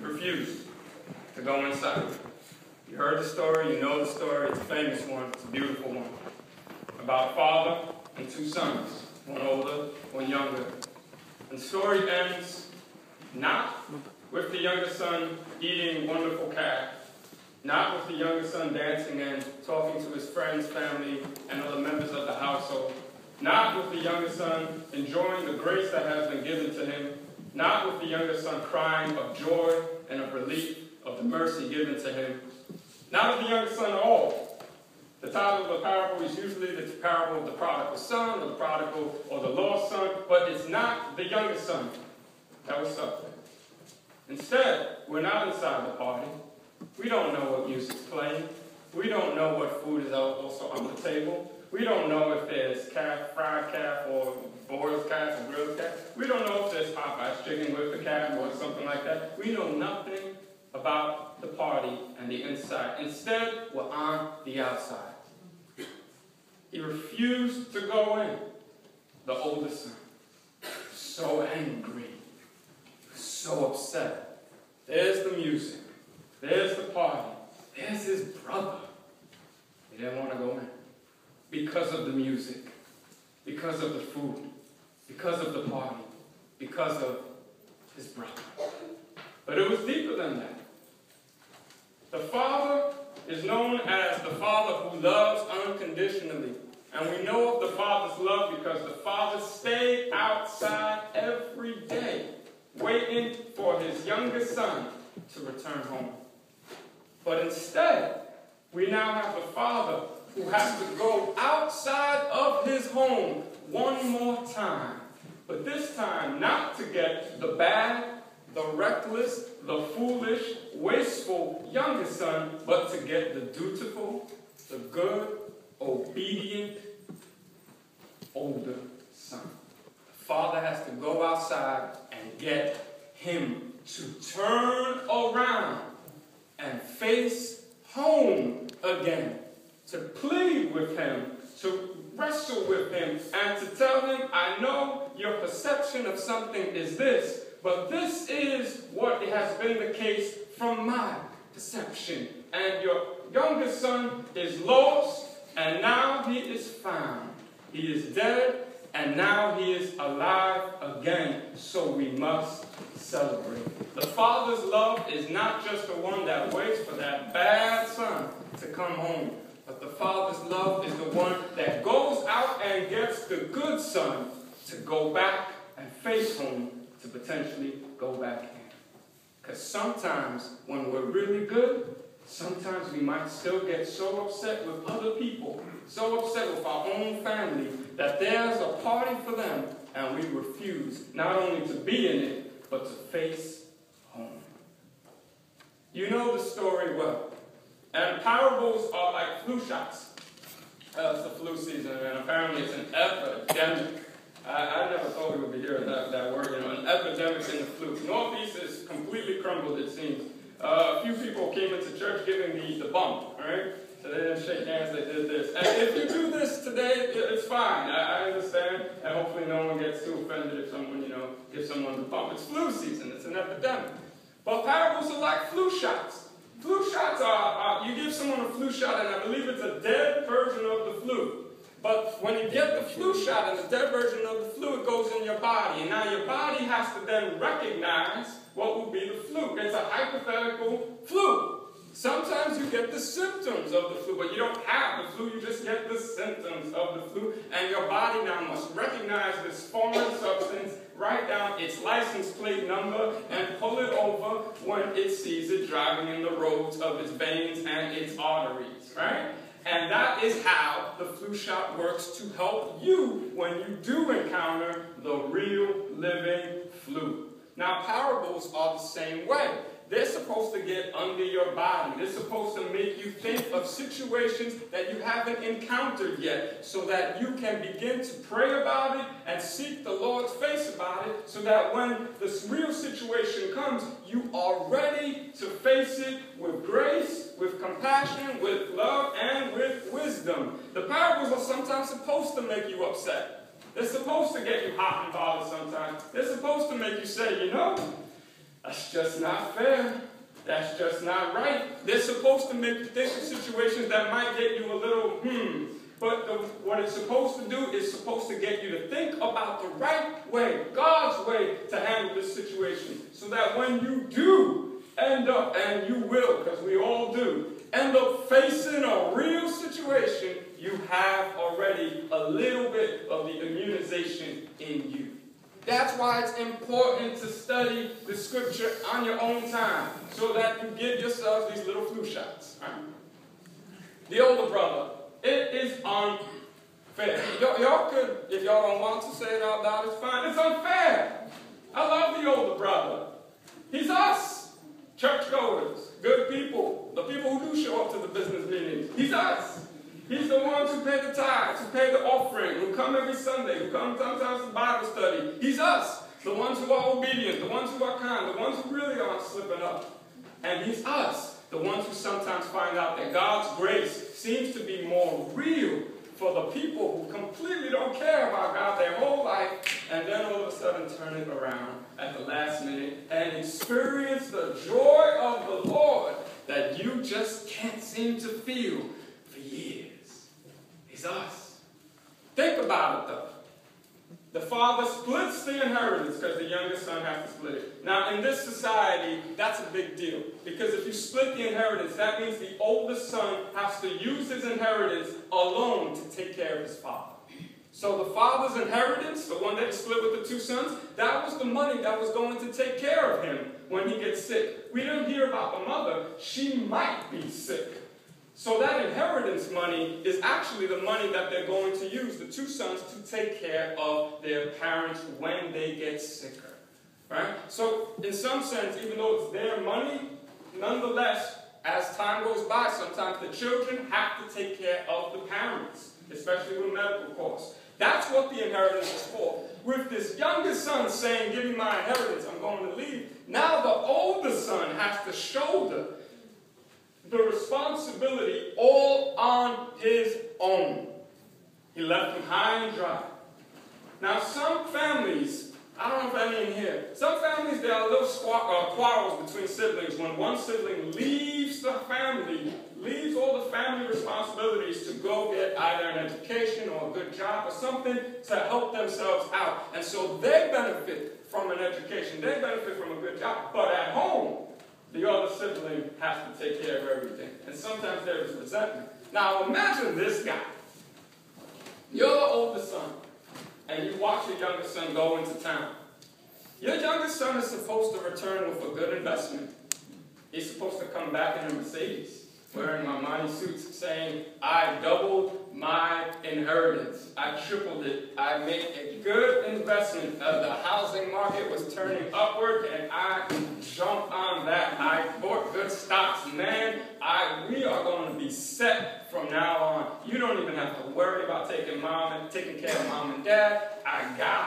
refused to go inside. You heard the story, you know the story, it's a famous one, it's a beautiful one. About a father and two sons, one older, one younger. And the story ends not with the younger son eating wonderful calf, not with the younger son dancing and talking to his friends, family, and other members of the household, not with the younger son enjoying the grace that has been given to him, not with the younger son crying of joy and of relief of the mercy given to him, not with the younger son at all. The title of the parable is usually the parable of the prodigal son, or the prodigal, or the lost son, but it's not the younger son that was suffering. Instead, we're not inside the party. We don't know what music's playing. We don't know what food is also on the table. We don't know if there's calf, fried calf, or boiled calf, or grilled calf. We don't know if there's Popeye's chicken with the calf, or something like that. We know nothing about the party and the inside. Instead, we're on the outside. He refused to go in, the oldest son. So angry, so upset. There's the music, there's the party, there's his brother. He didn't want to go in because of the music, because of the food, because of the party, because of his brother. But it was deeper than that. The Father is known as the Father who loves unconditionally. And we know of the Father's love because the Father stayed outside every day, waiting for his youngest son to return home. But instead, we now have a Father who has to go outside of his home one more time. But this time, not to get the bad, the reckless, the foolish, wasteful younger son, but to get the dutiful, the good, obedient, older son. The Father has to go outside and get him to turn around and face home again, to plead with him, to wrestle with him, and to tell him, I know your perception of something is this, but this is what has been the case from my perception. And your youngest son is lost, and now he is found. He is dead, and now he is alive again. So we must celebrate. The Father's love is not just the one that waits for that bad son to come home. But the Father's love is the one that goes out and gets the good son to go back and face home, to potentially go back in. Because sometimes when we're really good, sometimes we might still get so upset with other people, so upset with our own family, that there's a party for them, and we refuse not only to be in it, but to face home. You know the story well. And parables are like flu shots. It's the flu season, and apparently it's an epidemic. I never thought we would be hearing that word, an epidemic in the flu. Northeast is completely crumbled, it seems. A few people came into church giving the bump, all right? So they didn't shake hands, they did this. And if you do this today, it's fine. I understand, and hopefully no one gets too offended if someone, gives someone the bump. It's flu season, it's an epidemic. But parables are like flu shots. Flu shots are, you give someone a flu shot, and I believe it's a dead version of the flu. But when you get the flu shot and the dead version of the flu, it goes in your body. And now your body has to then recognize what will be the flu. It's a hypothetical flu. Sometimes you get the symptoms of the flu, but you don't have the flu, you just get the symptoms of the flu. And your body now must recognize this foreign substance, write down its license plate number, and pull it over when it sees it driving in the roads of its veins and its arteries, right? And that is how the flu shot works to help you when you do encounter the real living flu. Now, parables are the same way. They're supposed to get under your body. They're supposed to make you think of situations that you haven't encountered yet, so that you can begin to pray about it and seek the Lord's face about it, so that when this real situation comes, you are ready to face it with grace, with compassion, with love, and with wisdom. The parables are sometimes supposed to make you upset. They're supposed to get you hot and bothered sometimes. They're supposed to make you say, That's just not fair. That's just not right. They're supposed to make you think of situations that might get you a little, But what it's supposed to do is supposed to get you to think about the right way, God's way to handle this situation. So that when you do end up, and you will, because we all do, end up facing a real situation, you have already a little bit of the immunization in you. That's why it's important to study the scripture on your own time, so that you give yourselves these little flu shots. Right? The older brother, it is unfair. Y'all could, if y'all don't want to say it out loud, it's fine. It's unfair. I love the older brother. He's us, churchgoers, good people, the people who do show up to the business meetings. He's us. He's the ones who pay the tithes, who pay the offering, who come every Sunday, who come sometimes to Bible study. He's us. The ones who are obedient, the ones who are kind, the ones who really aren't slipping up. And he's us, the ones who sometimes find out that God's grace seems to be more real for the people who completely don't care about God their whole life, and then all of a sudden turn it around at the last minute and experience the joy of the Lord that you just can't seem to feel for years. It's us. Think about it, though. The father splits the inheritance because the youngest son has to split it. Now, in this society, that's a big deal. Because if you split the inheritance, that means the oldest son has to use his inheritance alone to take care of his father. So the father's inheritance, the one that he split with the two sons, that was the money that was going to take care of him when he gets sick. We didn't hear about the mother. She might be sick. So that inheritance money is actually the money that they're going to use, the two sons, to take care of their parents when they get sicker. Right? So in some sense, even though it's their money, nonetheless, as time goes by, sometimes the children have to take care of the parents, especially with medical costs. That's what the inheritance is for. With this youngest son saying, give me my inheritance, I'm going to leave, now the older son has to shoulder the responsibility all on his own. He left them high and dry. Now some families, I don't know if any in here, some families there are little quarrels between siblings when one sibling leaves the family, leaves all the family responsibilities to go get either an education or a good job or something to help themselves out. And so they benefit from an education, they benefit from a good job, but at home, the other sibling has to take care of everything. And sometimes there is resentment. Now imagine this guy. You're the oldest son, and you watch your youngest son go into town. Your youngest son is supposed to return with a good investment. He's supposed to come back in a Mercedes, wearing Armani suits, saying, I doubled my inheritance. I tripled it. I made a good investment. The housing market was turning upward, and I jumped on that. I bought good stocks. Man, we are going to be set from now on. You don't even have to worry about taking care of mom and dad. I got